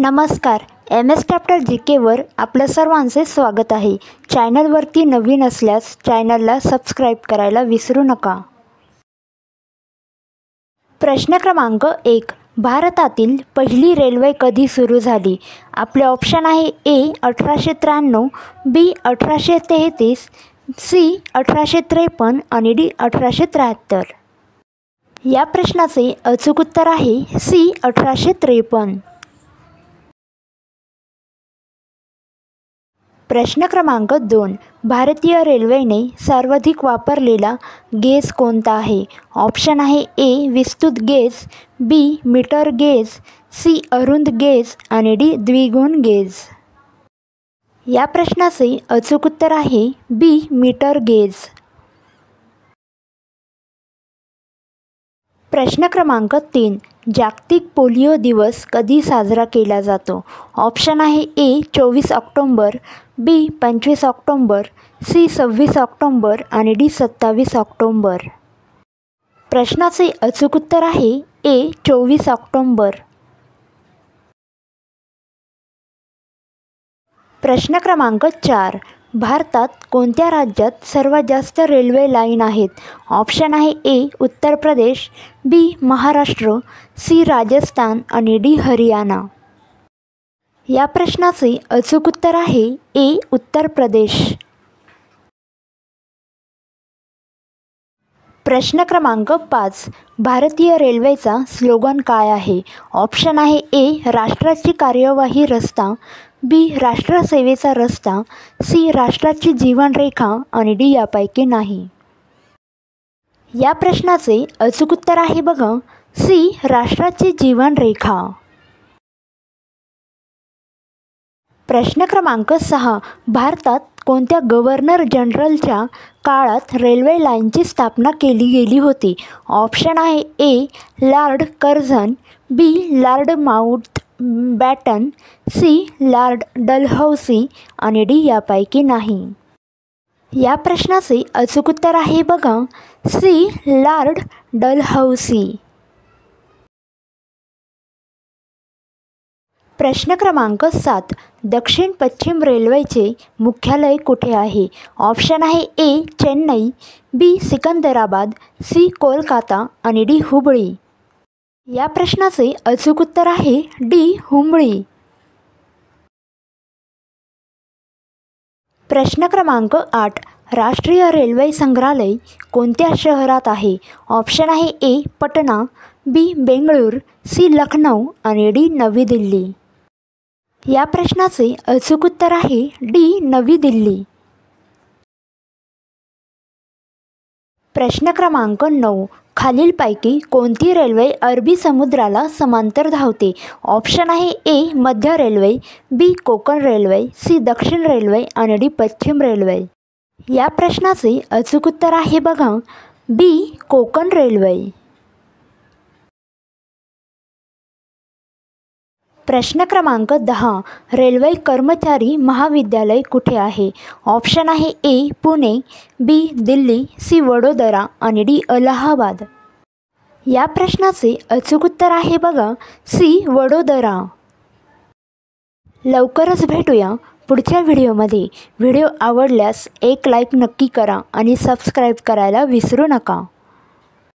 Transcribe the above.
नमस्कार. MS chapter जीकेवर आपलं सर्वांचे स्वागत आहे. चॅनलवरती नवीन असल्यास चॅनलला सबस्क्राईब करायला विसरू नका. प्रश्न क्रमांक 1. भारतातील पहिली रेल्वे कधी सुरू झाली? आपले ऑप्शन आहे ए 1893, बी 1833, सी 1853 आणि डी 1873. या प्रश्नाचे अचूक उत्तर आहे सी 1853. प्रश्न क्रमांक 2. भारतीय रेल्वेने सर्वाधिक वापरलेला गेज कोणता आहे? ऑप्शन आहे ए विस्तृत गेज, बी मीटर गेज, सी अरुंद गेज आणि डी द्विगुण गेज. या प्रश्नाचे अचूक उत्तर आहे बी मीटर गेज. प्रश्न क्रमांक 3. जागतिक पोलिओ दिवस कधी साजरा केला जातो? ऑप्शन आहे ए 24 ऑक्टोंबर, बी 25 ऑक्टोंबर, सी 26 ऑक्टोंबर आणि डी 27 ऑक्टोंबर. प्रश्नाचे अचूक उत्तर आहे ए 24 ऑक्टोंबर. प्रश्न क्रमांक 4. भारतात कोणत्या राज्यात सर्वात जास्त रेल्वे लाईन आहेत? ऑप्शन आहे ए उत्तर प्रदेश, बी महाराष्ट्र, सी राजस्थान आणि डी हरियाणा. या प्रश्नाचे अचूक उत्तर आहे ए उत्तर प्रदेश. प्रश्न क्रमांक 5. भारतीय रेल्वेचा स्लोगन काय आहे? ऑप्शन आहे ए राष्ट्राची कार्यवाही रस्ता, बी राष्ट्रसेवेचा रस्ता, सी राष्ट्राची जीवनरेखा आणि डी यापैकी नाही. या प्रश्नाचे अचूक उत्तर आहे बघा सी राष्ट्राची जीवनरेखा. प्रश्न क्रमांक 6. भारतात कोणत्या गव्हर्नर जनरलच्या काळात रेल्वे लाईनची स्थापना केली गेली होती? ऑप्शन आहे A Lord Curzon, B Lord Mountbatten, C Lord Dalhousie आणि डी यापैकी नाही. या प्रश्नाचे अचूक उत्तर आहे बघा सी लॉर्ड डलहौसी. प्रश्न क्रमांक 7. दक्षिण पश्चिम रेल्वेचे मुख्यालय कुठे आहे? ऑप्शन आहे ए चेन्नई, बी सिकंदराबाद, सी कोलकाता आणि डी हुबळी. या प्रश्नाचे अचूक उत्तर आहे डी हुबळी. प्रश्न क्रमांक 8. राष्ट्रीय रेल्वे संग्रहालय कोणत्या शहरात आहे? ऑप्शन आहे ए पटना, बी बेंगळूर, सी लखनौ आणि डी नवी दिल्ली. या प्रश्नाचे अचूक उत्तर आहे डी नवी दिल्ली. प्रश्न क्रमांक 9. खालीलपैकी कोणती रेल्वे अरबी समुद्राला समांतर धावते? ऑप्शन आहे ए मध्य रेल्वे, बी कोकण रेल्वे, सी दक्षिण रेल्वे आणि डी पश्चिम रेल्वे. या प्रश्नाचे अचूक उत्तर आहे बघा बी कोकण रेल्वे. प्रश्न क्रमांक 10. रेल्वे कर्मचारी महाविद्यालय कुठे आहे? ऑप्शन आहे ए पुणे, बी दिल्ली, सी वडोदरा आणि डी अलाहाबाद. या प्रश्नाचे अचूक उत्तर आहे बघा सी वडोदरा. लवकरच भेटूया पुढच्या व्हिडिओमध्ये. व्हिडिओ आवडल्यास एक लाईक नक्की करा आणि सबस्क्राईब करायला विसरू नका.